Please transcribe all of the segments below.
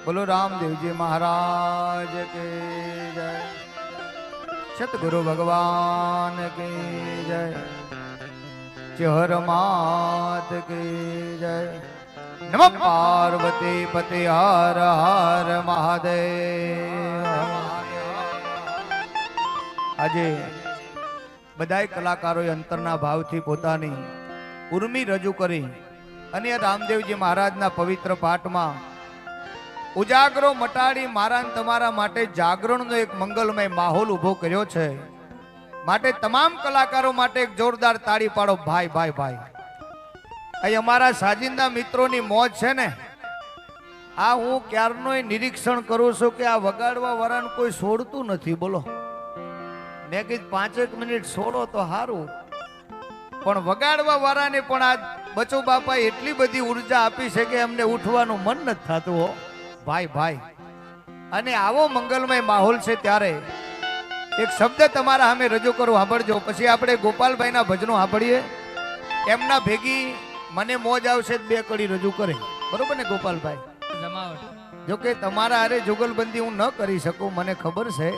बोलो रामदेव जी महाराज के जय। सतगुरु भगवान की जय। चहर मात की जय। नमः पार्वती पति हर हर महादेव। આજે બધાય કલાકારોએ અંતરના ભાવથી પોતાની ઉર્મી રજૂ કરી અને રામદેવજી મહારાજના પવિત્ર પાઠમાં ઉજાગરો મટાડી મારા ને તમારા માટે જાગરણનો એક મંગલમય માહોલ ઊભો કર્યો છે। માટે તમામ કલાકારો માટે એક જોરદાર તાળી પાડો ભાઈ ભાઈ ભાઈ। અહીં અમારા સાજિંદા મિત્રોની મોજ છે ને, આ હું ક્યારનોય નિરીક્ષણ કરું છું કે આ વગાડવા વાળાને કોઈ છોડતું નથી। બોલો, મેં કીધું 5 મિનિટ છોડો તો સારું, પણ વગાડવા વાળાને પણ આ બચો બાપાએ એટલી બધી ઉર્જા આપી છે કે અમને ઉઠવાનું મન નથી થતું હો ભાઈ ભાઈ। અને આવો મંગલમય માહોલ છે ત્યારે એક શબ્દ તમારા સામે રજૂ કરું, સાંભળજો। પછી આપણે ગોપાલભાઈના ભજનો સાંભળીએ, એમના ભેગી મને મોજ આવશે 2 કડી રજૂ કરે, બરોબર ને ગોપાલભાઈ? જો કે તમારા હારે જુગલબંધી હું ન કરી શકું, મને ખબર છે,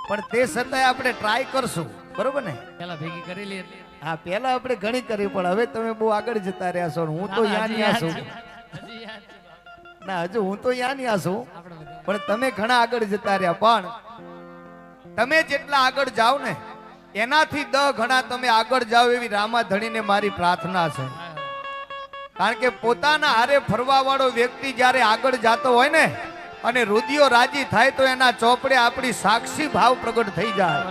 પણ તે છતાંય આપણે ટ્રાય કરશું, બરોબર ને? પેલા ભેગી કરી લે। હા, પેલા આપણે ઘણી કરી, પણ હવે તમે બહુ આગળ જતા રહ્યા છો। હું તો યા છું ના, હજુ હું તો યા છું, પણ તમે ઘણા આગળ જતા રહ્યા। પણ તમે જેટલા આગળ જાઓ ને એનાથી 10 ગણા તમે આગળ જાઓ એવી રામાધણીને મારી પ્રાર્થના છે। કારણ કે પોતાના હારે ફરવા વાળો વ્યક્તિ જ્યારે આગળ જતો હોય ને અને રુદિયો રાજી થાય તો એના ચોપડે આપણી સાક્ષી ભાવ પ્રગટ થઈ જાય।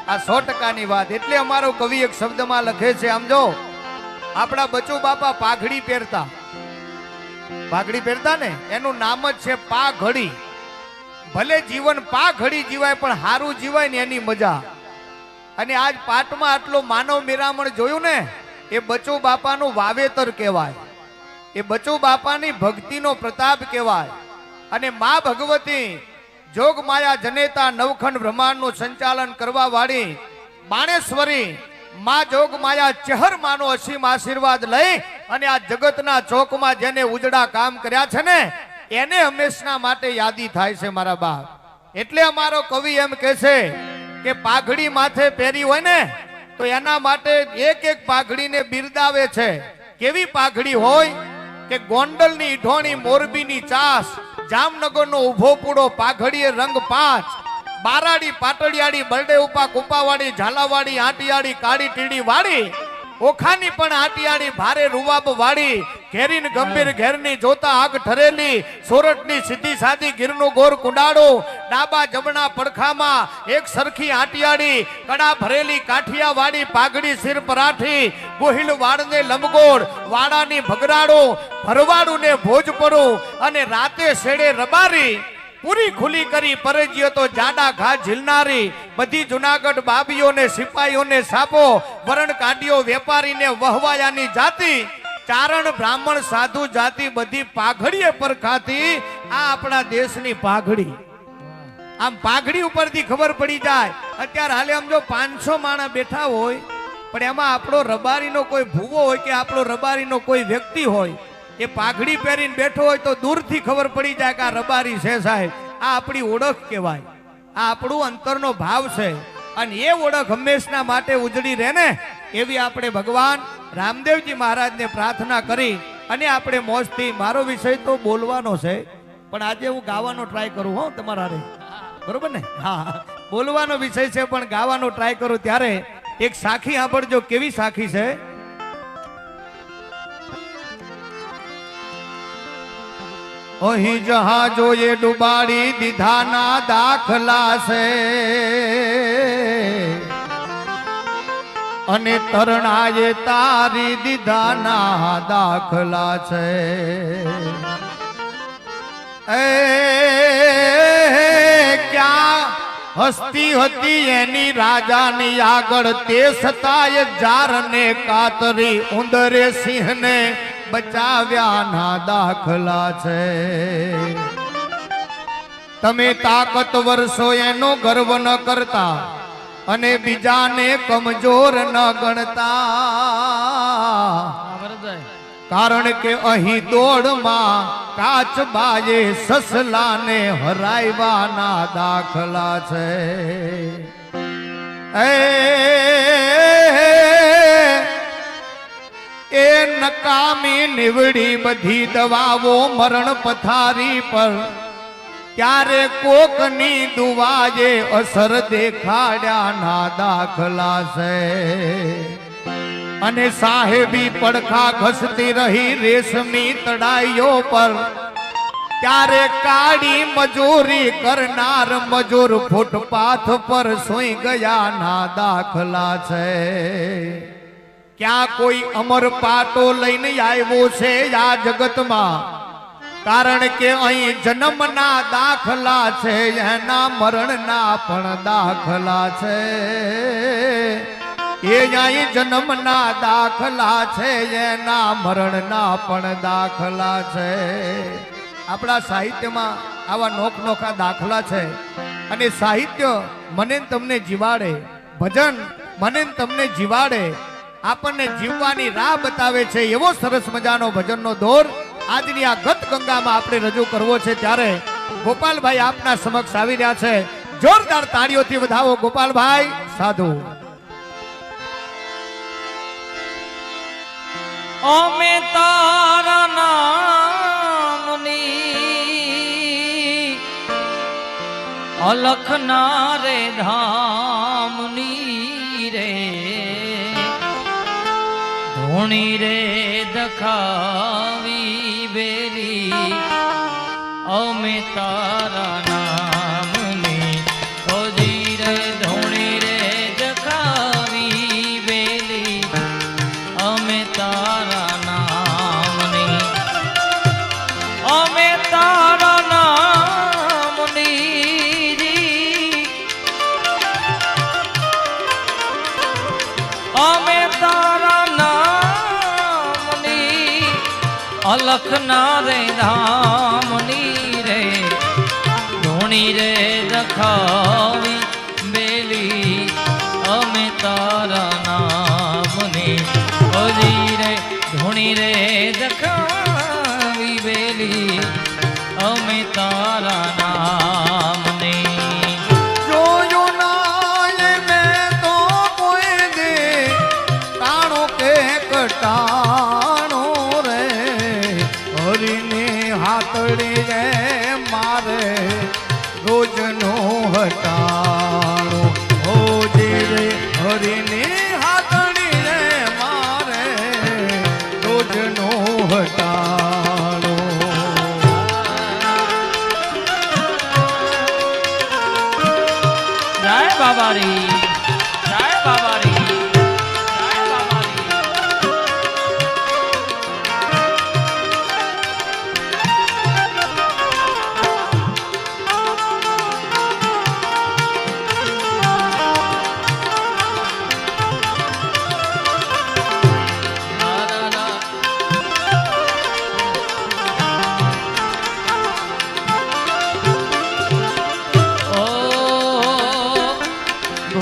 આ 100% વાત। એટલે અમારો કવિ એક શબ્દમાં લખે છે, આમ જો આપણા બચુ બાપા પાઘડી પહેરતા, પાઘડી પહેરતા ને એનું નામ જ છે પાઘડી। ભલે જીવન પાઘડી જીવાય પણ હારું જીવાય ને એની મજા। અને આજ પાટમાં આટલો માનવ મેરામણ જોયું ને, એ બચુ બાપાનું વાવેતર કહેવાય, એ બચુ બાપાની ભક્તિનો પ્રતાપ કહેવાય। અને માં ભગવતી જોગ માયા જનેતા નવખંડ બ્રહ્માંડનું સંચાલન કરવા વાળી બાણેશ્વરી માં જોગ માયા ચહર માનો અસીમ આશીર્વાદ લઈ અને આ જગતના ચોકમાં જેને ઉજળા કામ કર્યા છે ને એને હંમેશા માટે યાદી થાય છે મારા બાપ। એટલે અમારો કવિ એમ કહે છે કે પાઘડી માથે પહેરી હોય ને તો એના માટે એક એક પાઘડીને બિરદાવે છે। કેવી પાઘડી હોય કે ગોંડલની ઈઢોણી, મોરબીની ચાસ, જામનગરનો ઉભો પૂડો પાઘડીએ રંગ 5, બારાડી, પાટડિયાળી, બરડે ઉપા, કુપાવાડી, ઝાલાવાડી, આંટિયાળી, કાળી ટીડી વાળી, ઓખાની પણ આંટિયાળી, ભારે રૂવાબ વાળી, ઘેરીન ગંભીર ઘેરની જોતા આગ ઠરેલી, સોરઠની સીધી સાદી ગીરનું ગોર કુંડાળો, ડાબા જમણા પડખામાં એક સરખી આંટિયાળી, કડા ભરેલી કાઠિયા વાળી પાઘડી સિર પરાઠી, ગોહિલ વાળને લંબગોળ, વાડાની ભગરાડો, ભરવાડું ને ભોજપરું, અને રાતે શેડે રબારી, પૂરી ખુલી કરી પરજીયો તો જાડા ઘા ઝીલનારી, બધી જુનાગઢ બાબીઓને સિપાહીઓને સાપો, વરણ કાઢ્યો વેપારીને વહવાયાની જાતિ, ચારણ બ્રાહ્મણ સાધુ જાતિ બધી પાઘડીએ પર ખાતી। આ આપણા દેશની પાઘડી। આમ પાઘડી ઉપરથી ખબર પડી જાય। અત્યારે હાલે આમ જો 500 માણસ બેઠા હોય પણ એમાં આપણો રબારીનો કોઈ ભૂવો હોય કે આપણો રબારીનો કોઈ વ્યક્તિ હોય, એ પાઘડી પહેરીને બેઠો હોય તો દૂરથી ખબર પડી જાય કે આ રબારી છે સાહેબ। આ આપણી ઓળખ કહેવાય, આ આપણું અંતરનો ભાવ છે। અને એ ઓળખ હંમેશના માટે ઉજળી રહે ને એવી આપણે ભગવાન રામદેવજી મહારાજને પ્રાર્થના કરી અને આપણે મોજથી, મારો વિષય તો બોલવાનો છે પણ આજે હું ગાવાનો ટ્રાય કરું હો તમારા રે, બરોબર ને? હા, બોલવાનો વિષય છે પણ ગાવાનો ટ્રાય કરું। ત્યારે એક સાખી સાંભળજો, કેવી સાખી છે। અહીં જહાજોએ ડુબાડી દીધાના દાખલા છે અને તરણાએ તારી દીધાના દાખલા છે। એ ક્યાં હસ્તી હતી એની રાજાની આગળ, તે છતાંય જારને કાતરી, ઉંદરે સિંહને બચાવ્યાના દાખલા છે। તમે તાકતવર છો એનો ગર્વ ન કરતા અને બીજાને કમજોર ન ગણતા। કારણ કે અહીં દોડમાં કાચ બાજે સસલાને હરાયવાના દાખલા છે. એ નકામી નીવડી બધી દવાઓ મરણ પથારી પર ક્યારે કોકની દુવાજે અસર દેખાડ્યા ના દાખલા છે. અને સાહેબી પડખા ઘસતી રહી રેશમી તડાઈઓ પર ક્યારે કાળી મજૂરી કરનાર મજૂર ફૂટપાથ પર સૂઈ ગયા ના દાખલા છે. ક્યાં કોઈ અમર પાટો લઈને આવ્યો છે આ જગતમાં, કારણ કે અહીં જન્મના દાખલા છે, એના મરણના પણ દાખલા છે. એ અહીં જન્મના દાખલા છે, એના મરણના પણ દાખલા છે. આપણા સાહિત્યમાં આવા નોખા દાખલા છે. અને સાહિત્ય મને તમને જીવાડે, ભજન મને તમને જીવાડે, આપણને જીવવાની રાહ બતાવે છે. એવો સરસ મજાનો ભજનનો દોર આજની આ ગત ગંગામાં આપણે રજૂ કરવો છે. ત્યારે ગોપાલભાઈ આપના સમક્ષ આવી રહ્યા છે. જોરદાર તાળીઓથી વધાવો ગોપાલભાઈ. સાધુ. અમે તારા નામની અલખના રે ધામની રે ધૂણી રે દખાવી બેલી. અમે તારા નામની ઓજી રે ધૂણી રે દખાવી બેલી. અમે તારા નામની અમે તારા નામની અમે તારા નામની અલખના રે ધામની રે ધૂણી રે દખાવી બેલી. અમે તારા નામની ઓજી રે ધૂણી રે દખાવી બેલી. અમે તારા નામની જોયું ના મેં તો કોઈ દે ટાણો કે કટાણો રે, હરીની હાથડી રે મારે રોજનો હટાણો. ઓજી રે હરીની હાથડી રે મારે રોજનો હટાણો. જય બાબારી, જય બાબારી, જય બાબારી.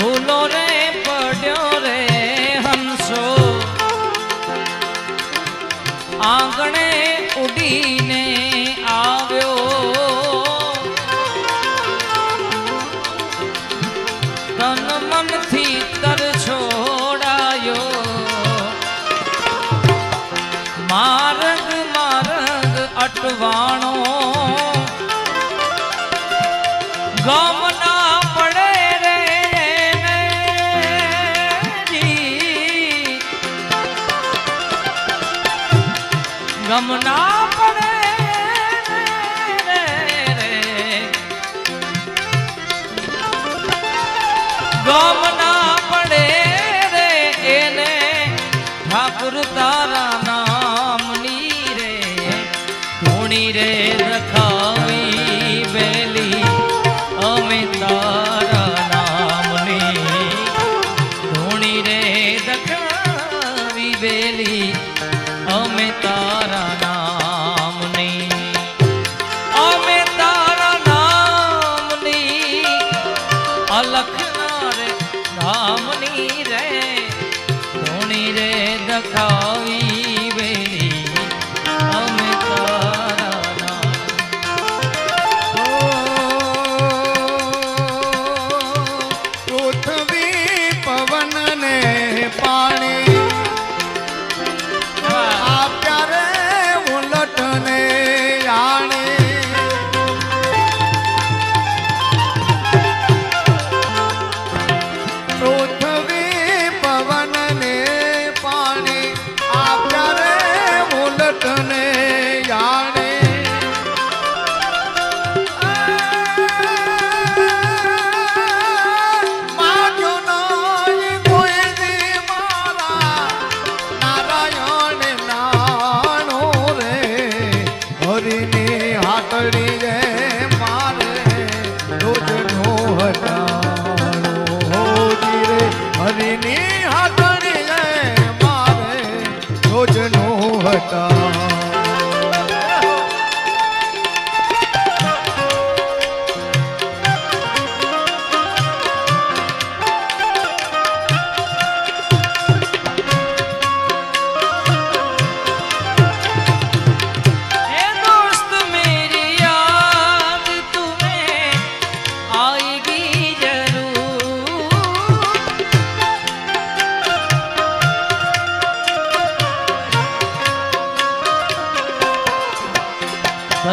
ભૂલો રે પડ્યો રે હંસો આંગણે ઉડીને આવ્યો. તન મનથી તર છોડાયો. માર્ગ માર્ગ અટવાણો ગમ ના પડે રે જી. ગમ ના પડે રે ગમ ના પડે રે એને ઠાકુર તારા નામની રે ધૂણી રે દખાવી બેલી. અમે તારા નામની ધૂણી રે દખાવી બેલી. અમે તારા નામ ને જાણે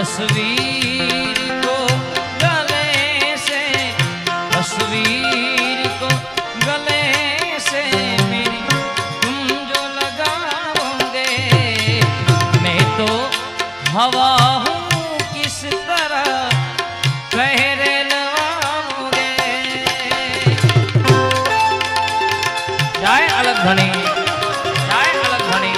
तस्वीर को गले से तस्वीर को गले से मेरी तुम जो लगाओगे मैं तो हवा हूँ किस तरह पहरे लगाओगे जाए अलग धनी जाए अलग धनी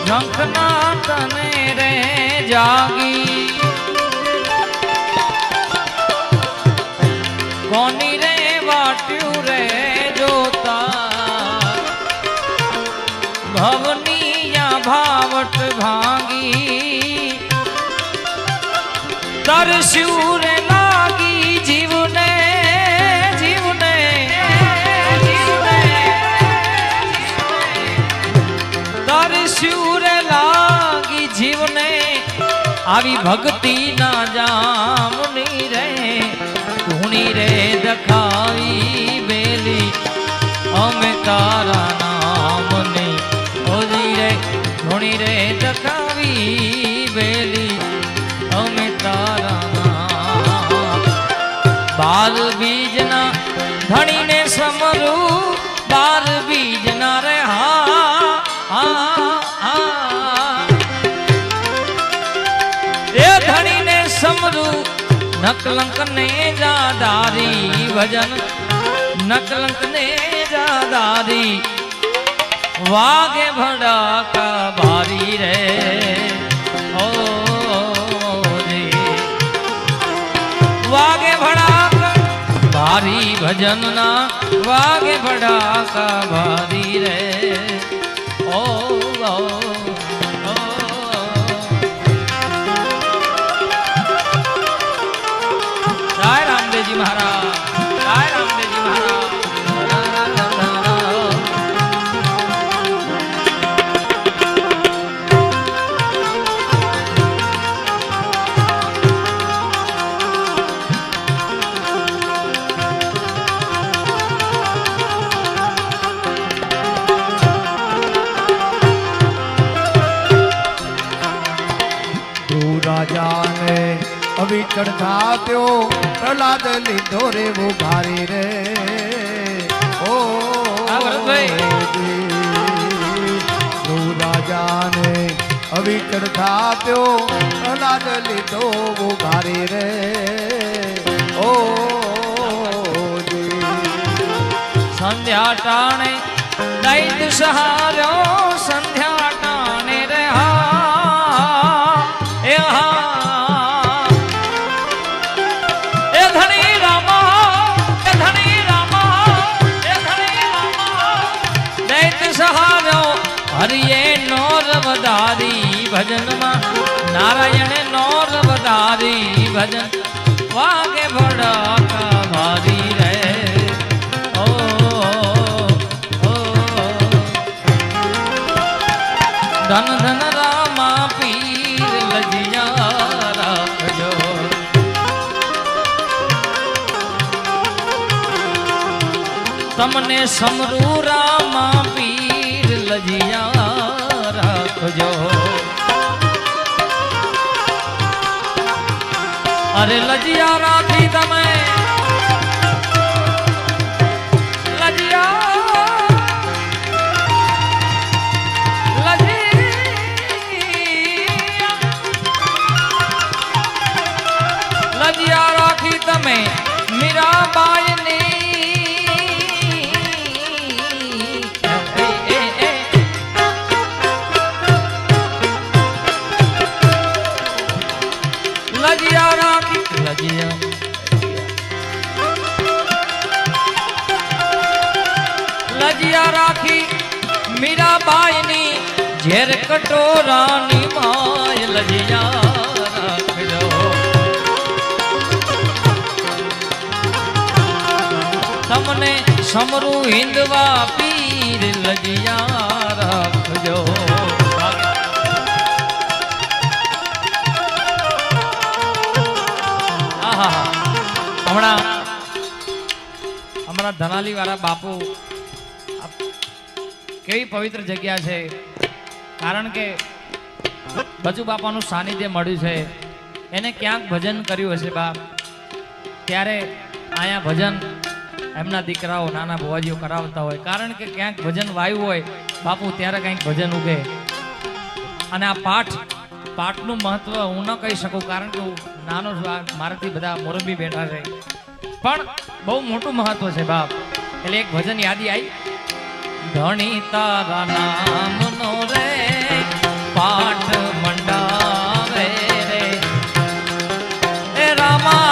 झंखना तने रे जागी कोनी रे वाट्यू रे जोता भवनी या भावट भांगी तरस्यू रे लागी जीवने तरस्यू रे लागी जीवने आवी भक्ति ना जामनी रे धूनी रे दखावी बेली अमे तारा नाम ने ओजी रे धूनी रे दखावी बेली अमे तारा नाम बाल बीजना धनी ने समरू बाल बीजना रे धनी ने समरू नकलंक ने जादारी भजन नकलंक ने जादारी वागे भड़ा का भारी रे ओ रे वागे भड़ा का भारी भजन ना वागे भड़ा का भारी रे ओ जय रामदेव जी महाराज जय रामदेव जी महाराज राजा ने अभी चढ़ा त्यो प्रहलाद लीधो रे वो भारी रे ओ राजा ने अभी વિચર થાપ્યો અનાજ લીધો ઉઘારી રે ઓ સંધ્યા ટાણે દૈત સહાર્યો સંધ્યા ટાણે રે હા એ ધણી રામા એ ધણી રામા એ ધણી રામા દૈત સહાર્યો હરિએ નોર વધારી ભજનમાં નારાયણે નોર વધારી ભજન વાગે ભડાકા ભારી રે ધન ધન રામા પીર લજિયા રાખજો તમને સમરૂ રામા પીર લજિયા રાખજો અરે લજિયા રાખી તમે લજિયા રાખી તમે મીરાબાઈની લજિયા રાખી લજિયા રાખી મીરાબાઈની ઝેર કટોરાની માય લજિયા રાખજો તમને સમરૂ હિંદવા પીર લજિયા રાખજો હમણાં અમારા ધનાલી વાળા બાપુ કેવી પવિત્ર જગ્યા છે કારણ કે બચુ બાપાનું સાનિધ્ય મળ્યું છે એને ક્યાંક ભજન કર્યું હશે બાપ ત્યારે અહીંયા ભજન એમના દીકરાઓ નાના ભુવાજીઓ કરાવતા હોય કારણ કે ક્યાંક ભજન વાયું હોય બાપુ ત્યારે કંઈક ભજન ઉગે અને આ પાઠનું મહત્વ હું ન કહી શકું કારણ કે હું નાનો મારાથી બધા મોરબી બેઠા છે પણ બહુ મોટું મહત્વ છે બાપ એટલે એક ભજન યાદી આવી ધણી તારા નામનો રે પાઠ મંડાવે રે એ રામા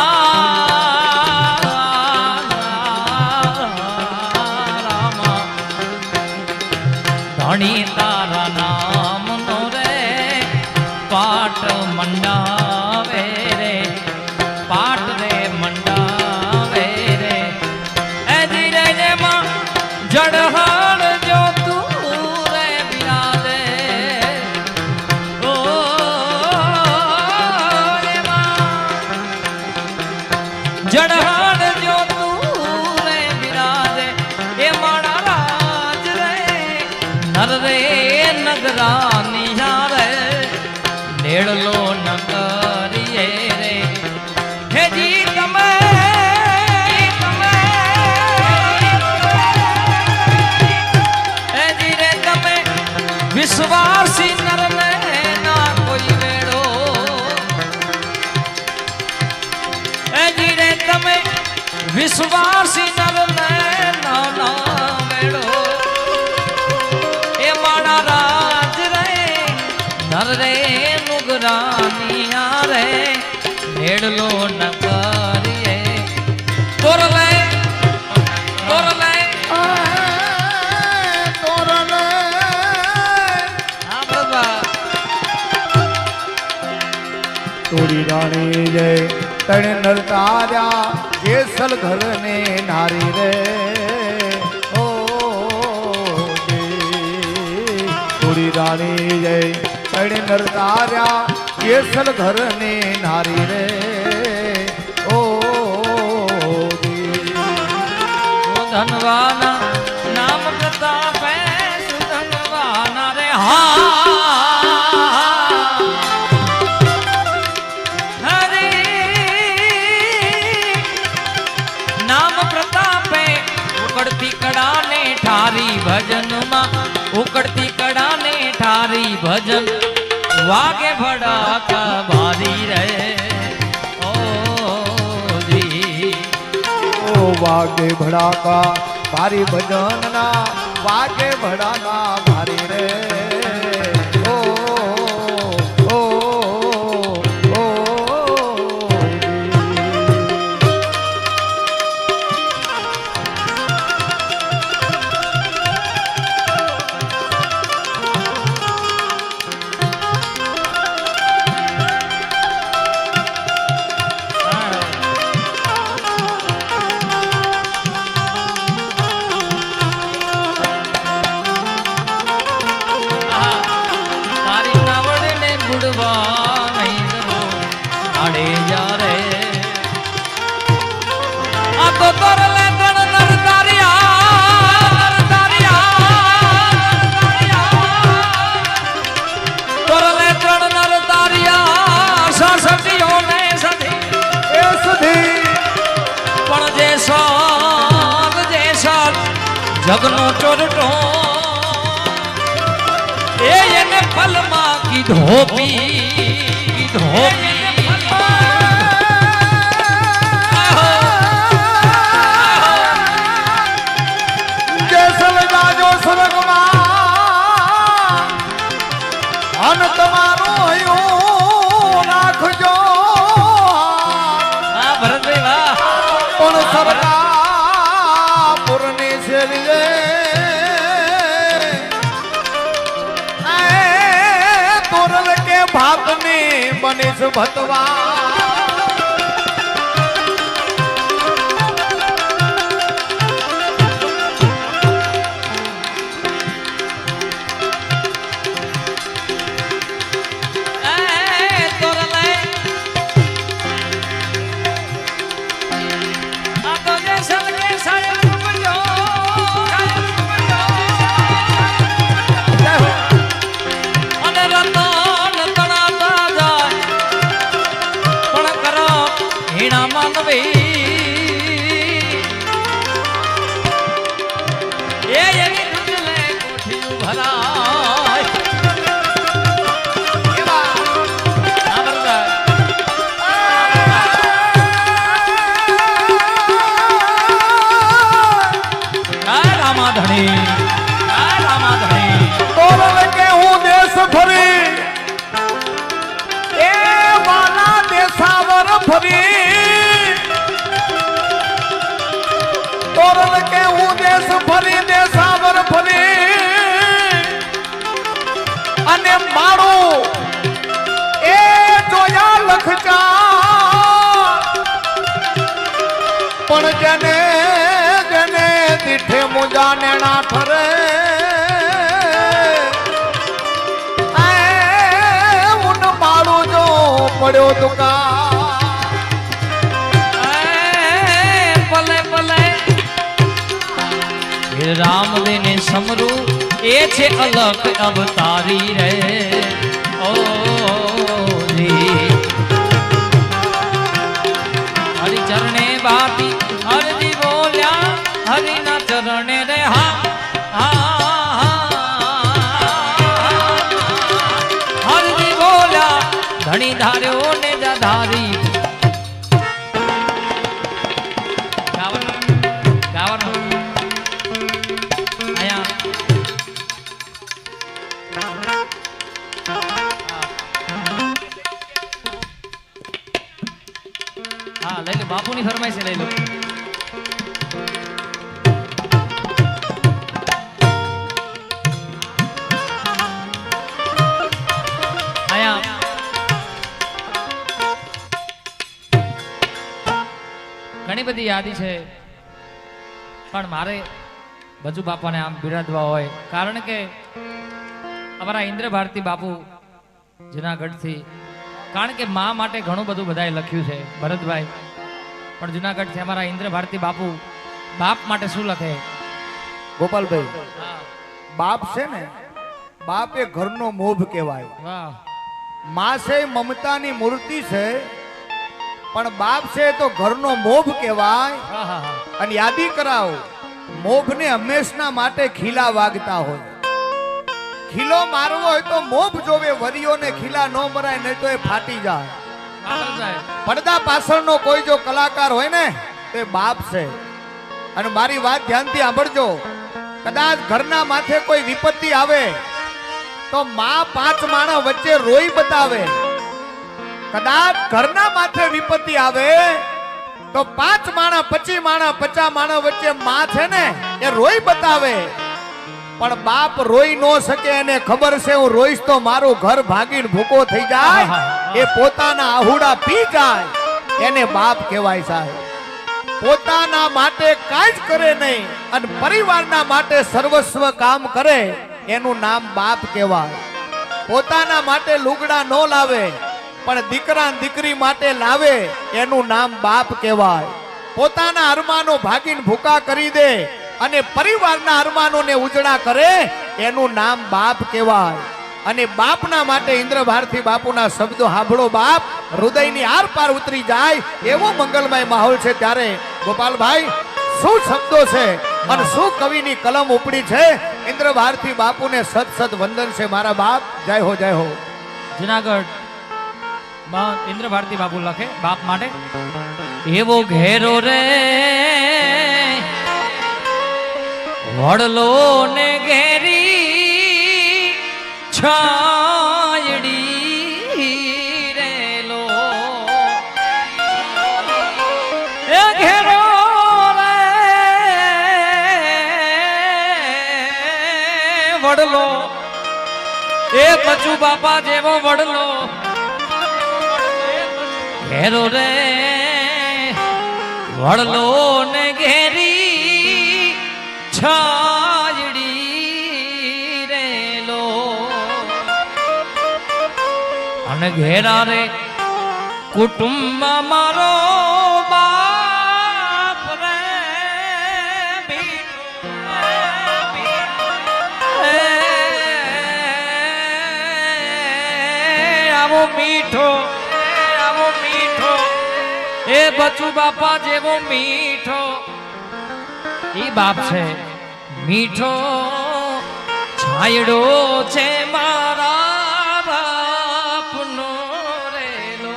ધણી તારા નામનો રે પાઠ મંડાવે રે પાઠ રે મંડાવે રે એ ધીરે ને માં જડહળ જો તું રે બિરાજે ઓ રે માં જડહળ જો તું રે બિરાજે એ મારા રાજ રે નર રે નગરા નિહારે નેડલો ન કરીએ રે હે જી તમે હે જી રે તમે વિશ્વાસી નર ને ના કોઈ વેડો હે જી રે તમે વિશ્વાસી નર ને ના વેડો એ મારા રાજ રે નર રે નુગરાની આરે નેડલો ન કરીએ તોરલે તોરલે તોરલે હા બાબા તોરી રાણી જય તણે નર તાર્યા જેસલ ઘર ને નારી રે ઓ તોરી રાણી જય તણે નર તાર્યા જેસલ ઘર ને નારી રે ઓ ધનવાના નામ પ્રતાપે સુધનવાના રે હા હરે નામ પ્રતાપે ઉકળતી કડાને ઠારી ભજનમાં ઉકળતી કડાને ઠારી ભજન વાગે ભડાકા ભારી રે ઓ જી ઓ વાગે ભડાકા ભારી ભજનના વાગે ભડાકા ભારી રે ઓ ઓ ઓ તારી નાવડને બુડવા નહીં દો આડે જા રે આ તો તરલે તણ નર તરલે ત્રણ નર તારિયા સાસટીઓ ને સધી એ સુધી પણ જે સાત જગનો ચોરટો એને પલમાં કીધો પી જેસલ જાજો સ્વર્ગમાં અન તમારું હૈયું રાખજો હા ભરતભાઈ વાહ પણ સરકાર પૂરની શેરીએ તોરલ કે ભાતની બનીશ ભતવા તોરલ કે હું દેશ ફરી એ વાલા દેશાવર ફરી તોરલ કે હું દેશ ફરી દેશાવર ફરી અને મારું એ જોયા લખચા પણ જેને જેને દીઠે મુજાને ના ઠરે પડ્યો દુકા ભલે ભલે રામલીને સમરુ એ છે અલગ અવતારી રે ઓ જી હરિ ચરણે બાપી હરજી બોલ્યા હરિના ચરણે રે હા હરજી બોલ્યા ધણી ધાર્યો ને ધારી ગાવાનું આયા હા લઈ લો બાપુની ફરમાઈશ લઈ લો ઘણી બધી યાદી છે પણ મારે બજુ બાપાને આમ બિરાદવા હોય કારણ કે અમારા ઇન્દ્ર ભારતી બાપુ જુનાગઢથી કારણ કે મા માટે ઘણું બધું બધાએ લખ્યું છે ભરતભાઈ પણ જુનાગઢથી અમારા ઇન્દ્ર ભારતી બાપુ બાપ માટે શું લખે ગોપાલભાઈ બાપ છે ને બાપ એ ઘરનો મોભ કહેવાય વાહ માં છે મમતાની મૂર્તિ છે પણ બાપ છે તો ઘરનો મોભ કહેવાય અને યાદી કરાવો મોભને હંમેશના માટે ખીલા વાગતા હોય ખીલો મારવો હોય તો મોભ જોવે, વરિયોને ખીલા ન મરાય નહીં તો એ ફાટી જાય. આગળ જાય. પડદા પાછળનો કોઈ જો કલાકાર હોય ને તે બાપ છે. અને મારી વાત ધ્યાનથી સાંભળજો. કદાચ ઘરના માથે કોઈ વિપત્તિ આવે તો માં 5 માણસ વચ્ચે રોઈ બતાવે. કદાચ ઘરના માથે વિપત્તિ આવે તો 5 માણસ 25 માણસ 50 માણસ વચ્ચે માં છે ને એ રોઈ બતાવે. પણ બાપ રોઈ ન શકે. એને ખબર છે હું રોઈશ તો મારું ઘર ભાગીને ભૂકો થઈ જાય. એ પોતાના આહુડા પી જાય. એને બાપ કહેવાય સાહેબ. પોતાના માટે કાંઈ જ કરે નહીં અને પરિવારના માટે સર્વસ્વ કામ કરે એનું નામ બાપ કહેવાય. પોતાના માટે લુગડા ન લાવે પણ દીકરા દીકરી માટે લાવે એનું નામ બાપ કહેવાય. પોતાના અરમાનો ભાગીને ભૂકા કરી દે અને પરિવારના અરમાનોને ઉજળા કરે એનું નામ બાપ કહેવાય. અને બાપના માટે ઇન્દ્ર ભારતી બાપુના શબ્દો સાંભળો. બાપ હૃદયની આર પાર ઉતરી જાય એવો મંગલમય માહોલ છે. ત્યારે ગોપાલભાઈ શું શબ્દો છે અને શું કવિની કલમ ઉપડી છે. ઇન્દ્ર ભારતી બાપુને સત સત વંદન છે મારા બાપ. જય હો જય હો. જુનાગઢ ઇન્દ્ર ભારતી બાપુ લખે બાપ માટે. એવો ઘેરો રે વડલો ને ઘેરી છાયડી રેલો એ ઘેરો રે વડલો એ બચુ બાપા જેવો વડલો ઘેરો રે વડલો ને ઘેરી છાયડી રેલો અને ઘેરા રે કુટુંબ મારો બાપ રે આવો મીઠો એ બચુ બાપા જેવો મીઠો ઈ બાપ છે. મીઠો છાયડો છે મારા બાપનો રેલો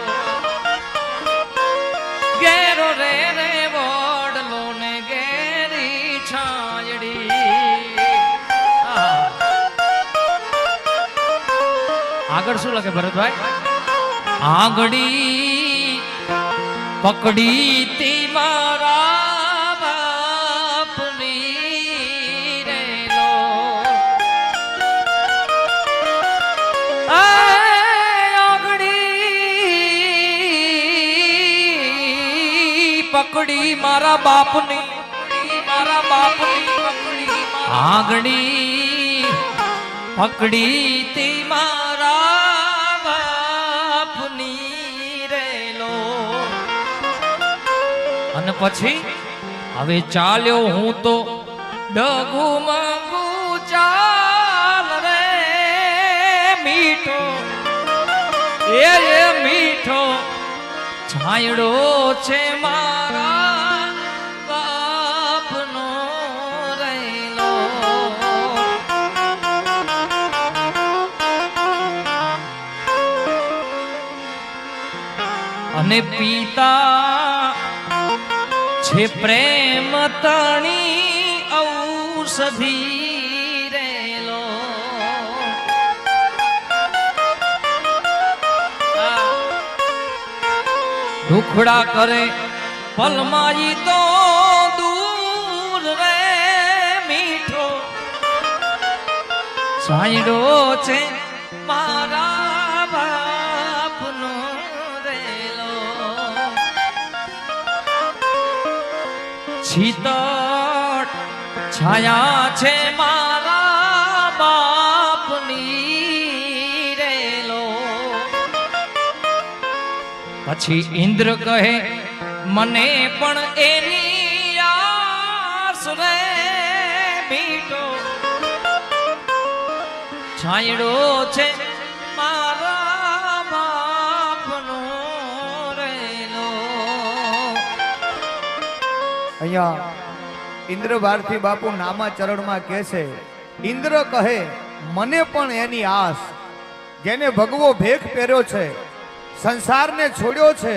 ઘેરો રે રે વડલો ને ઘેરી છાયડી. આગળ શું લખે ભરતભાઈ? આંગળી પકડી તી મારા બાપની રેલો આંગળી પકડી મારા બાપની આંગળી પકડી તી મારા બાપની રેલો અને પછી હવે ચાલ્યો હું તો ડગુ મંગુ ચાલ રે મીઠો એ મીઠો છાયડો છે મારા બાપનો રેલો અને પિતા છે પ્રેમ તણી ઔષધી રેલો દુખડા કરે પલમાઈ તો દૂર રે મીઠો છાયડો છે મારા બાપનો રેલો શીતળ છાયા છે મારા બાપની રેલો પછી ઇન્દ્ર કહે મને પણ એની આસ રે મીઠો છાયડો છે મારા બાપનો રેલો. અહીંયા ઇન્દ્ર ભારતી બાપુ નામા ચરણમાં કહે છે ઇન્દ્ર કહે મને પણ એની આસ, જેને ભગવો ભેખ પહેર્યો છે, સંસારને છોડ્યો છે,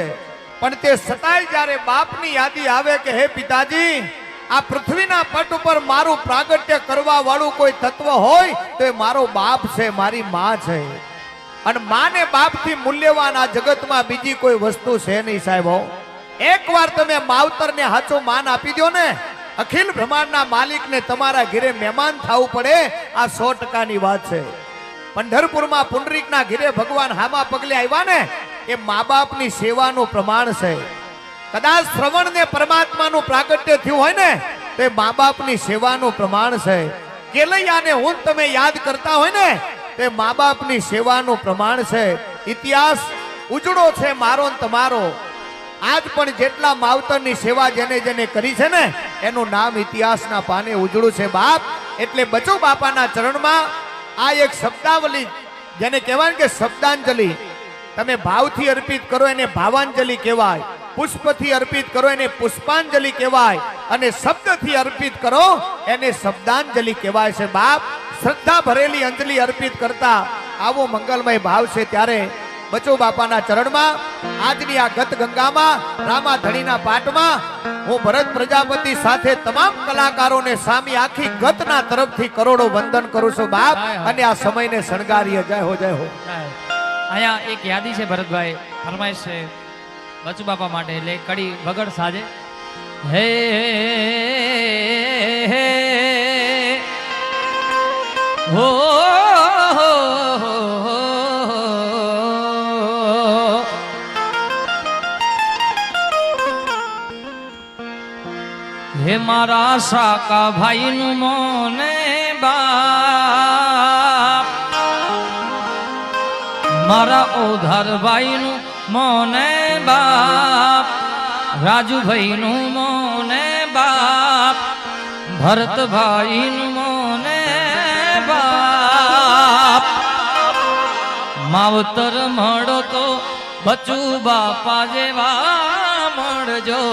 પણ તે સતાય જ્યારે બાપની યાદી આવે કે હે પિતાજી, આ પૃથ્વીના પટ ઉપર મારું પ્રાગટ્ય કરવા વાળું કોઈ તત્વ હોય તો એ મારો બાપ છે, મારી માં છે. અને માને બાપથી મૂલ્યવાન આ જગતમાં બીજી કોઈ વસ્તુ છે નહીં સાહેબ. એકવાર તમે માવતરને હાચો માન આપી દો ને, અખિલ બ્રહ્માંડના માલિકને તમારા ઘરે મહેમાન થવું પડે, આ 100%ની વાત છે. પંઢરપુરમાં પુંડરીકના ઘરે ભગવાન હામા પગલે આવ્યા ને, એ મા બાપની સેવાનું પ્રમાણ છે. કદાચ શ્રવણને પરમાત્માનું પ્રાગટ્ય થયું હોય ને તો એ મા બાપની સેવાનું પ્રમાણ છે. કેલૈયાને હું તમે યાદ કરતા હોય ને તો એ મા બાપની સેવાનું પ્રમાણ છે. ઇતિહાસ ઉજળો છે મારો ને તમારો. આજ પણ જેટલા માવતરની સેવા જેને જેને કરી છે ને એનું નામ ઇતિહાસના પાને ઉજળું છે બાપ. એટલે બચુ બાપાના ચરણમાં આ એક શબ્દાવલી, જેને કહેવાય કે શબ્દાંજલિ, તમે ભાવથી અર્પિત કરો એને ભાવાંજલિ કહેવાય, પુષ્પથી અર્પિત કરો એને પુષ્પાંજલિ કહેવાય, અને શબ્દથી અર્પિત કરો એને શબ્દાંજલિ કહેવાય છે બાપ. શ્રદ્ધા ભરેલી અંજલિ અર્પિત કરતા આવો મંગલમય ભાવ છે. ત્યારે બચો બાપાના ચરણમાં આજની આ ગત ગંગામાં રામા ધણીના પાઠમાં હું ભરત પ્રજાપતિ સાથે તમામ કલાકારોને સામી આખી ગતના તરફથી કરોડો વંદન કરું છું બાપ. અને આ સમયને શણગારીએ. જય હો, જય હો. અહીંયા એક યાદી છે ભરતભાઈ, ફરમાઈશ છે બચુ બાપા માટે, એટલે કડી વગર સાજે. હે હો હે મારા સાકા ભાઈનું મોને બાપ, મારા ઓધાર ભાઈનું મોને બાપ, રાજુભાઈનું મોને બાપ, ભરતભાઈનું મોને બાપ. માવતર મળો તો બચુ બાપા જેવા મળજો.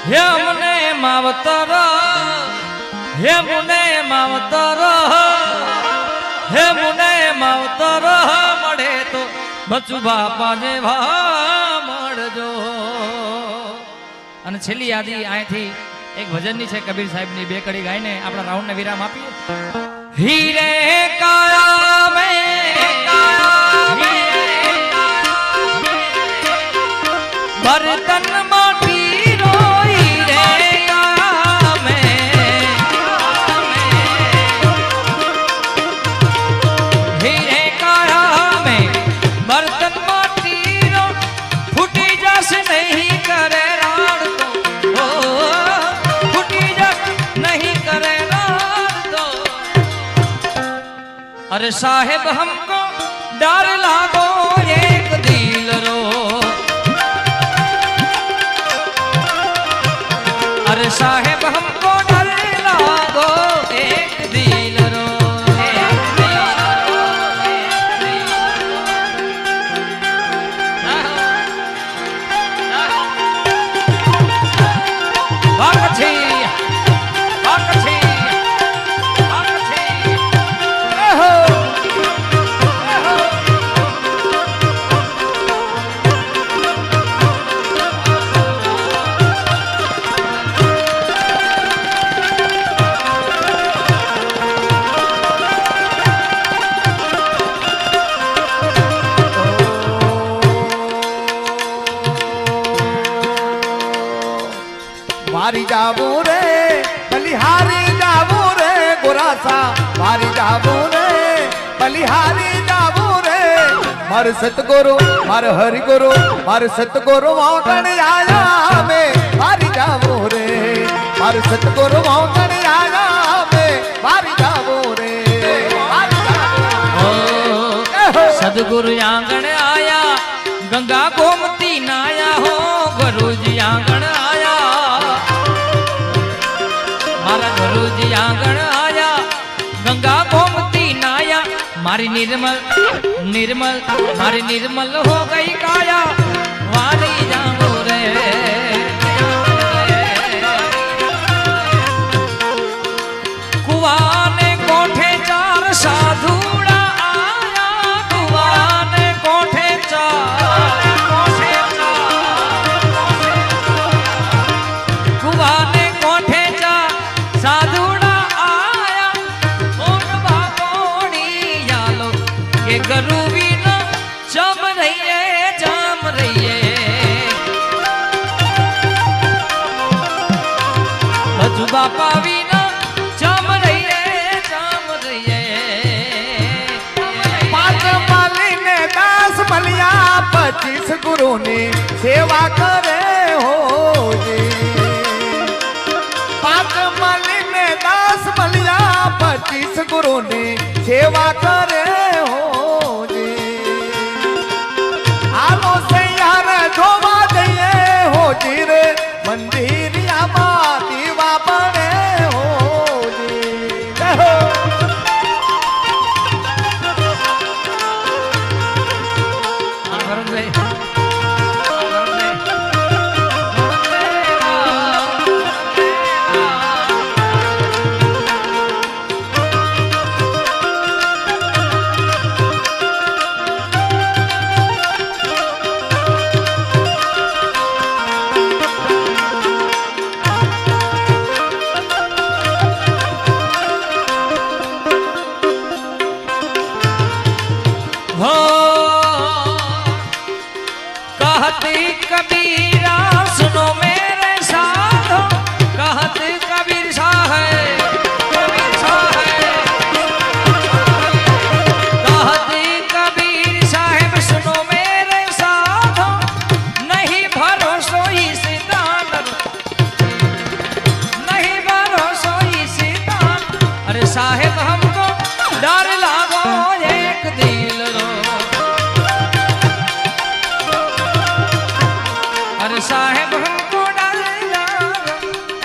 હે મને માવતર, હે મને માવતર, હે મને માવતર મળે તો બચુ બાપા જેવા મળજો. અને છેલ્લી યાદી અહીંથી એક ભજનની છે કબીર સાહેબની, 2 કડી ગાઈને આપણા રાઉન્ડને વિરામ આપીએ. હીરે કાયા મે બર્તન માટી રોઈ રે કાયા મે, હીરે કાયા મે બર્તન માટી રો ફૂટી જશે નહીં કરે રાડ તો, ફૂટી જશે નહીં કરે રાડ તો. अरे साहेब हमको डर लागो एक दिल रो, अरे साहेब हमको डर लागो एक दिल रो, एक दिल रो, एक दिल रो. बाकछी बाकछी बाकछी हो. વારી જાવું રે બલિહારી જાવું રે ગોરાસા, વારી જાવું રે બલિહારી જાવું રે. માર સતગુરુ માર હરિગુરુ માર સતગુરુ મોકણ આયા મે, વારી જાવું રે માર સતગુરુ મોકણ આયા મે, વારી જાવું રે. सदगुरु आंगण आया गंगा गोमती नाया हो, गुरुजी आंगण आया मारा गुरुजी आंगण आया गंगा गोमती नाया. मारी निर्मल निर्मल मारी निर्मल हो गई काया, वाली जाऊं रे कुआन બાપા વિના જમ રહીએ પાંચ માલીને 10 મલિયા 25 ગુરુની સેવા કરે હોજી 5 માલીને 10 મલિયા 25 ગુરુની સેવા કરે હોજી આલો સૈયાર જોવા જઈએ હોજી રે મંદિરિયામાં દીવા પડે હોજી જય હો कहते कबीरा सुनो मेरे साथ कहते कबीर साहब कहते कबीर साहब सुनो मेरे साथ नहीं भरोसो इस दान नहीं भरोसो इस दान अरे साहेब हमको डर लागो एक दिल रो अरे साहेब हमको डर लागो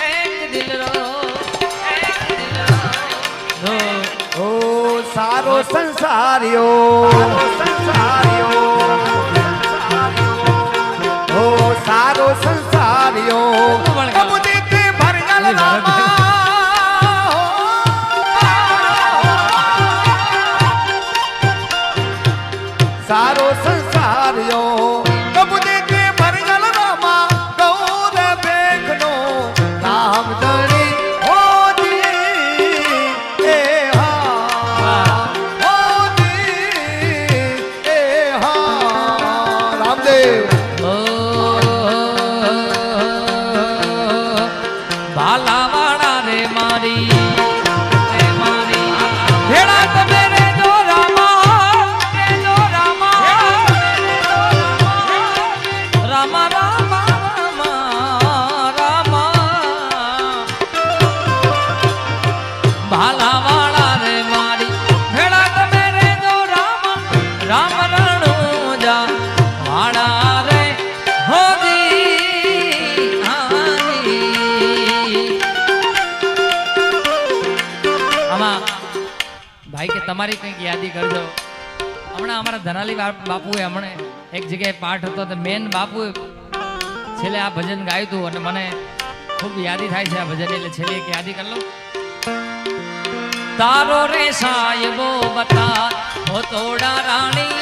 एक दिल रो ओ सारो संसारियो ओ सारो संसारियो कब देखे भर जल रामा सारो संसारियो कब देखे भर जल रामा गौर देखनो नाम धनी होदी ए हा होदी ए हा रामदेव भालावाड़ा रे मारी भेड़ा तो मेरे दो रामा रामा रामा रामा रामा भालावाड़ा रे मारी भेड़ा तो मेरे दो रामा राम रणुजा वाड़ा रे होदी આમાં ભાઈ કે તમારી કંઈક યાદી કરજો હમણાં અમારા ધનાલી બાપુએ હમણે એક જગ્યાએ પાઠ હતો તો મેન બાપુએ છેલ્લે આ ભજન ગાયું હતું અને મને ખૂબ યાદી થાય છે આ ભજન એટલે છેલ્લે એક યાદી કરી લઉં તારો રે સાયબો બતા હો તોડા રાણી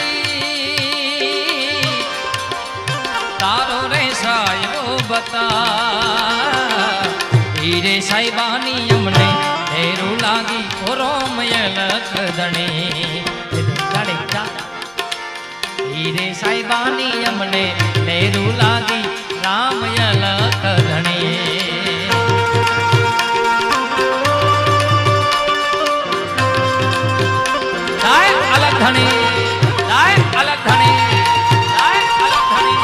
તારો રે સાયબો બતા હીરે સાહેબાની અમને હેરું લાગી રોમયલ કદણી હીરે સાહેબાની અમને હેરું લાગી રામયલ કદણી અલગ ધણી અલગ ધણી અલગ ધણી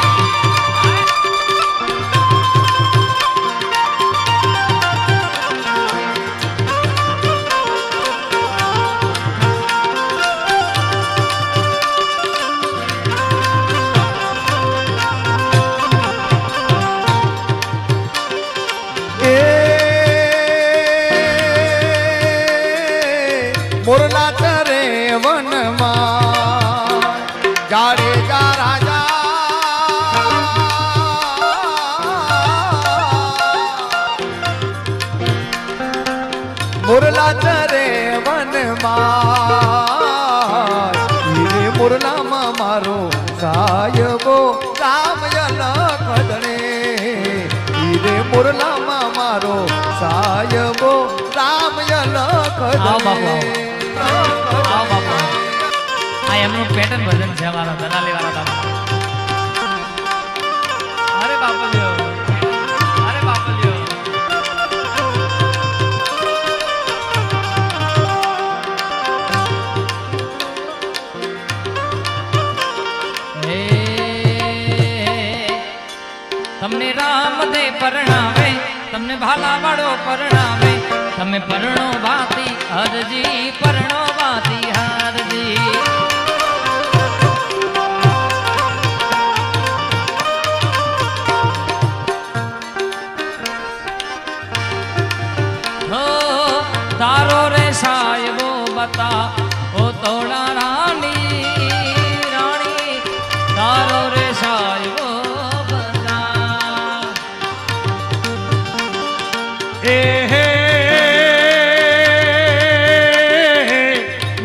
મોરલા ચરે વનમાં જાડેજા રાજા મોરલા ચરે વનમાં મોરલામાં મારો સાયબો રામયલ કદણે હીરે મોરલામાં મારો સાયબો રામયલ કદણે આવો બાપુ આ એમનું પેટર્ન ભજન છે અમારા ધનાલી વાળા બાપા અરે બાપલ્યો રામ દે પરણાવે તમને ભાલા વાળો પરણાવે તમે પરણો વાતી હરજી પરણો વાતી હરજી हो तारो रे साहिबो बता ओ तोड़ा रानी रानी तारो रे साहिबो बता हे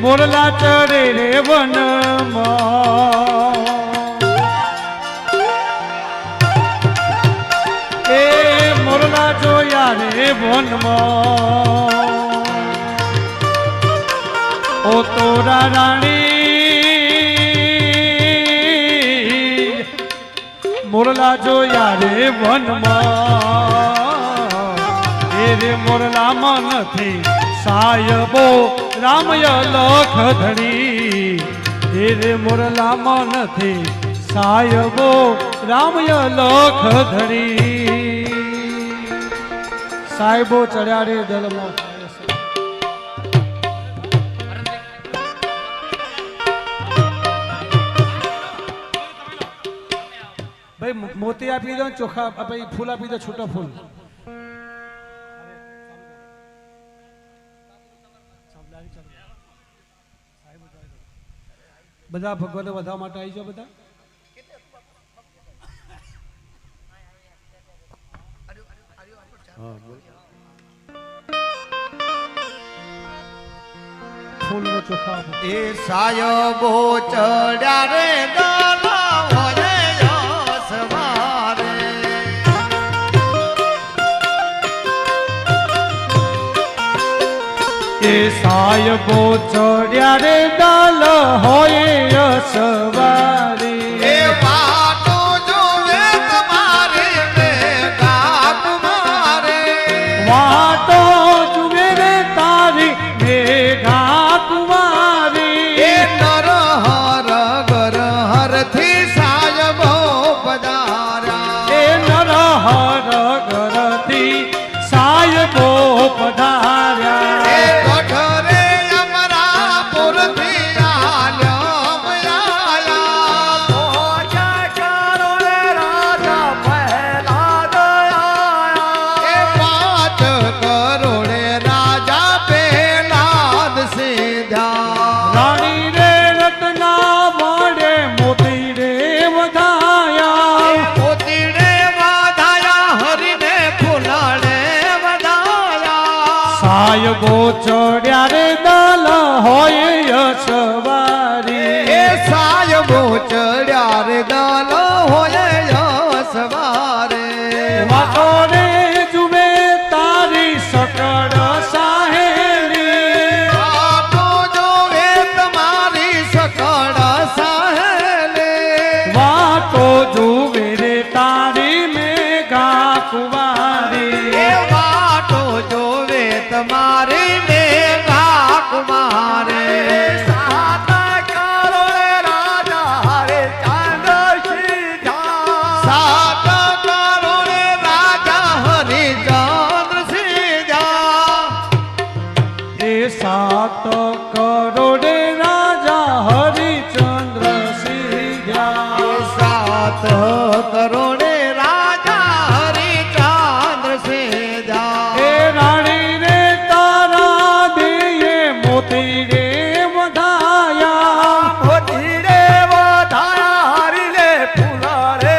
मोरला चढ़े रे वन मोरला जोया रे वन ओ तोरा रानी मोरला जोया रे वन रे मोरला मन थी सायबो रामय लख धड़ी रे मोरला मन थी सायबो रामय लख धड़ी साहेबो चढ़्या रे दल में भाई मोती आपी दो चोखा भाई फूल आपी दो छोटा फूल બધા ભગવાને વધા માટે આવી જાઓ બધા ફૂલ નો ચોખા એ સાયબો ચડ્યા રે દાલા હોય સવારે એ સાયબો ચડ્યા રે દાલ હોય સવારી એ વાતો જોવે તમારે મેઘા કુમારે વાતો જુએ રે તારી મેઘા કુમારી એ નર હર ગર હર થી સાયબો પધાર્યા એ નર હર ઘરથી સાયબો પધાર્યા એ ગઢરે અમરાપુર થી આલ્યમ આયા પહોંચા ચારો રે રાજા પહેલા દયા એ 5 કરોડે રાજા પહેલાદ સીધા રાણી રે રત્ના મળે મોતી રે વધાયા મોતી રે વધાયા હરીને ફૂલાડે વધાયા સાયબો ચડ્યા રે દલ હોય સવારી એ સાયબો ચડ્યા રે દાલ હોય સવારે વાતો રે જુએ તારી સકળ સાહેલી વાતો જોવે તમારી સકળ સાહેલે વાતો જુએ રે તારી મેઘા કુંવારી એ વાતો જોવે તમારી મેઘા કુમારે 7 કરોડે રાજા હરે ચંદ્ર સીધા 7 કરોડે રાજા હરિચંદ્ર સીધા એ 7 કરોડે રાજા હરિચંદ્ર સીધ્યા 7 કરોડે રાજા હરિચંદ્ર સીધા એ રાણી રે તારા દેએ મોતી રે વધાયા મોતી રે વધાયા હરીને ફૂલા રે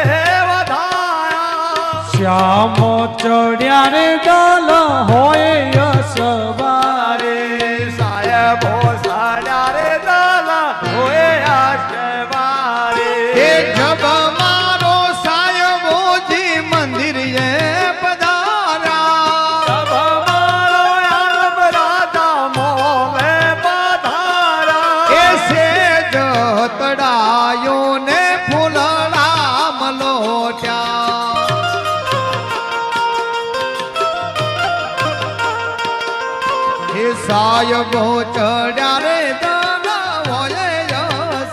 વધાયા શ્યામ ચડ્યા રે દલ હોય સવારે સાયબો સાડ્યા રે દાલા હોય સવારે એ જબ મારો સાયબોજી મંદિર એ પધાર્યા જબ મારો આરબ રાજા મોમે પધાર્યા એ સેજ તડાયો ને ફૂલડા મલોટ્યા એ સાયબો ચડ્યા રે દાલા હોય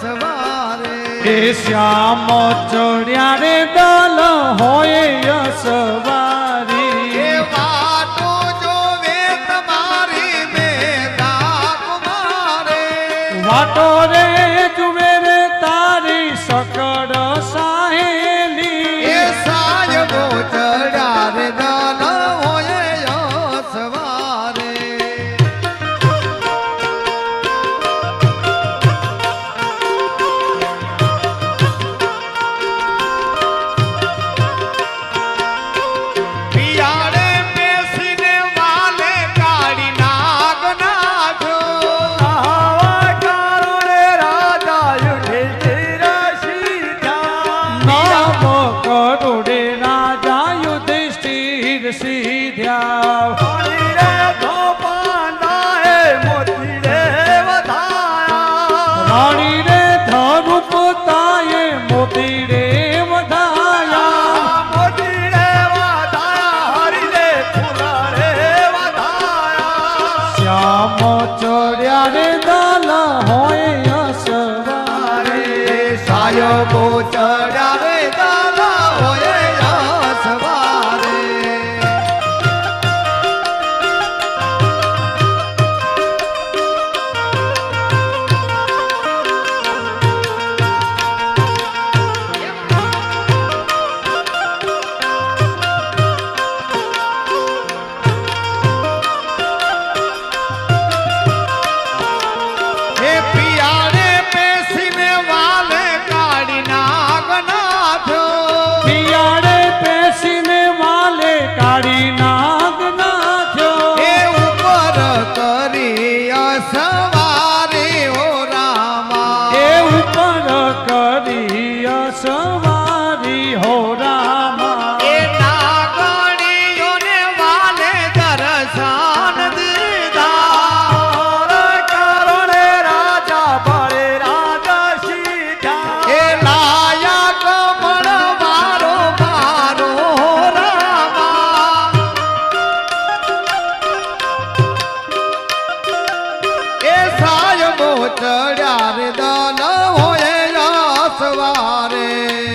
સવારે એ શ્યામ ચડ્યા રે દલ હોય યશવારી એ વાટો જોવે તમારી બેદા કુમારે વાટો રે જુએ રે તારી સકળ સાહેલી એ સાયબો ચડ્યા રે દલ હોય યશવારે પિયાળે બેસીને વાલે કાળી નાગ નાથો આવા કારણે રાજા યુધિષ્ઠિર સીધ્યા નામ કરુણે રાજા યુધિષ્ઠિર સીધ્યા રાણી રે ધરુપતાએ મોતી રે શ્યામ ચડ્યા રે દલ હોય યશવારે સાયબો ચડ્યા રે દલ હોય યશવારે હે પિયાળે બેસીને વાલે કાળી નાગ નાથો પિયાળે પેસીને વાલે કાળી નાગ નાથ્યો એ ઉપર કરી અસવારે ઓ રામા એ ઉપર કરી સવારી હો રામા એ નાગણીઓને વાલે દર્શન દીધા કારણે રાજા બળે રાજા સીધા એ લાયા કમળ મારો મારો રામા એ સાયબો ચડ્યા રે દલ હોય યશવારે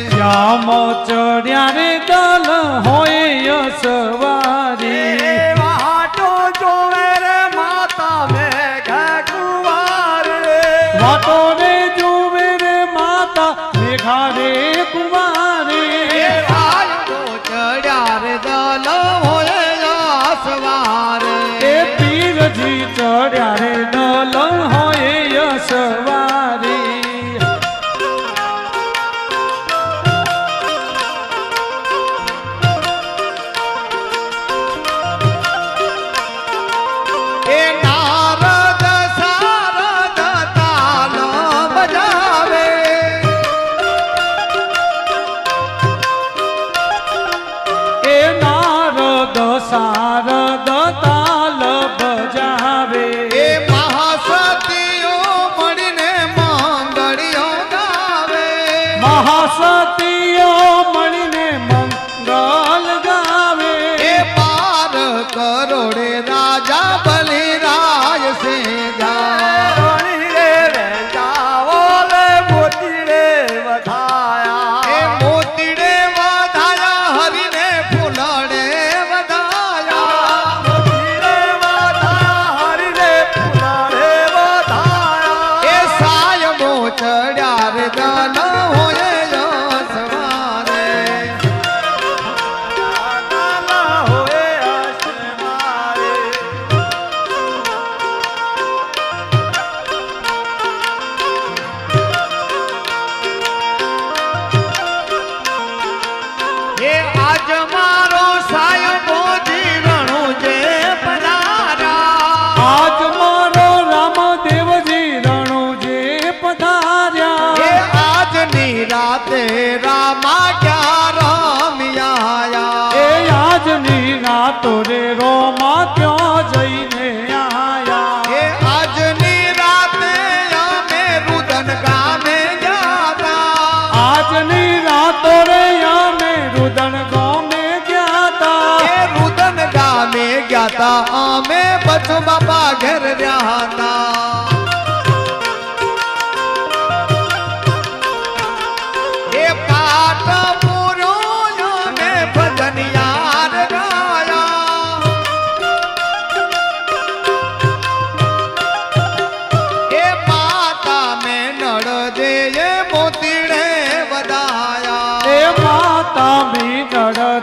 શ્યામ ચડ્યા રે દલ હોય યશવારી વાટો જોવે રે માતા મેઘા કુંવારે વાટો રે જોવે રે માતા મેઘા રે કુંવારી એ સાયબો ચડ્યા રે દલ હોય યશવારે એ પીરજી ચડ્યા રે દલ હોય યશવારી એ નારદ સારદ તાલ બજાવે એ નારદ સારદ તાલ બજાવે એ મહાસતીઓ મળીને મંગળીઓ ગાવે મહાસતીઓ મળીને મંગલ ગાવે એ પાર કરોડે રાજા બલિરાય સિંધા એ મોતીડે વધાયા હરીને ફૂલડે વધાયા એ સાયબો ચડ્યા રે દલ હોય યશવારે એ આજ મારો સાયબો જીવણું જે પધાર્યા આજ મારો રામદેવજી રણુજે પધાર્યા એ આજની રાતે રામા ક્યાં રમ્યા એ આજની રાતો રે રોમા ક્યાં જઈને આયા એ આજની રાતે અમે રુદન ગામે ગયા આજની રાતો રે અમે રુદન ગામે ગયા તા એ રુદન ગામે ગયા તા અમે બચુ બાપા ઘેર રહ્યા હતા એ પાટ પૂરો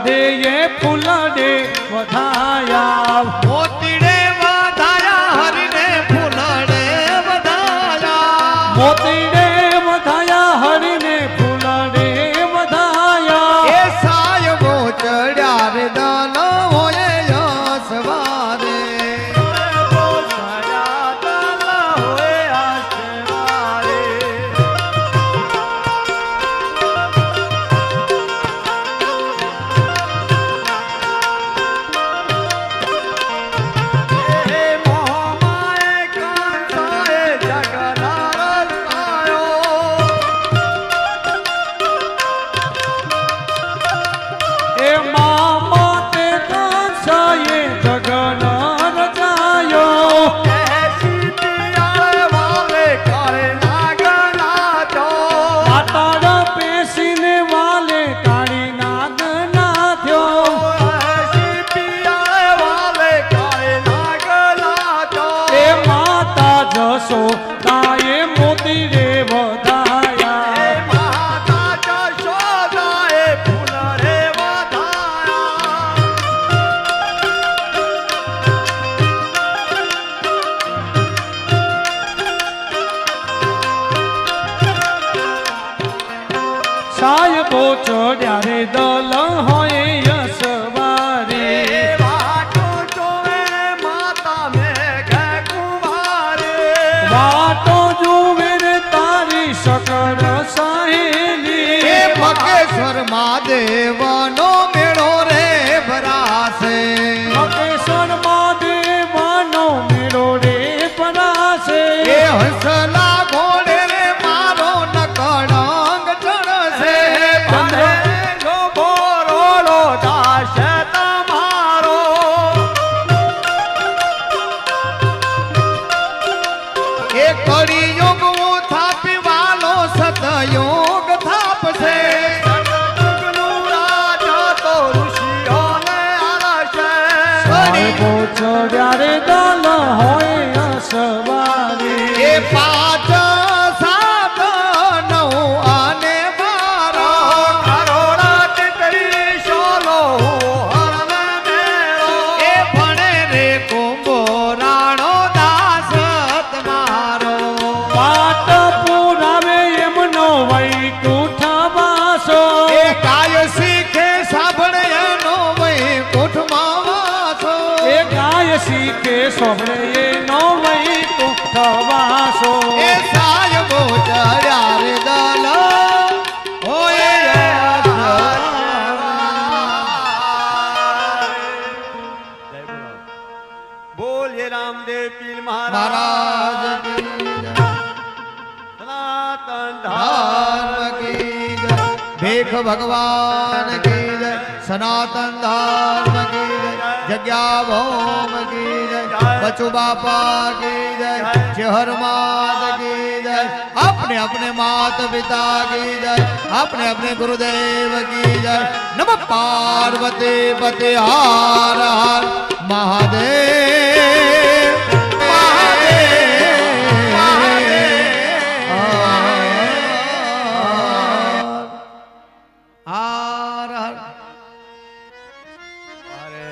દે એ ફૂલડે વધાયા મોતીડે વધાયા હરિને ફૂલડે વધાયા મોતીડે વધાયા હરિને ફૂલડે વધાયા એ સાયબો ચડ્યા રે દલ હોય યસવારે એ મામા તે કાંસાએ જગન રચાયો પાતાળ પેસીને વાલે કાળી નાગ નાથ્યો એ માતા જશોદાએ મોતી રે વધાયા સાયબો ચડ્યા રે દલ હોય યસવારે વાતો જુએ રે તારી શકર સાહેલી એ મકેશ્વર મહાદેવનો મેળો રે ભરાશે મકેશ્વર મહાદેવનો મેળો રે પરાશે એ હંસલા ઘોડે રે મારો નકળંગ ચડશે એ કળિયુગ થાપી વાલો સતયુગ થાપશે સાહેબો ચડ્યા રે દલ હોય સવારે એ 5 7 9 અને 12 એ ભણે રે કુંભો રાણો દાસ તમારો પાટ પુરાવે એમનો વૈકુંઠ વાસો એ કાય શીખે સાંભળે એનો વૈકુંઠમાં વાસો એ ગાય શીખે સોભળે એનો વૈકુંઠ વાસો એ સાયબો ચડ્યા રે દલ હોય બોલીએ રામદેવ પીર મહારાજ કી જય. સનાતન ધર્મ કી જય. ભીખ ભગવાન કી જય સનાતન ધર્મ કી જય જગ્યા ભૌમ કી જય બચુ બાપા કી જય ચહર માત કી જય अपने अपने मात पिता की जय अपने अपने गुरुदेव की जय नमः पार्वती पते हर हर महादेव हर हर અરે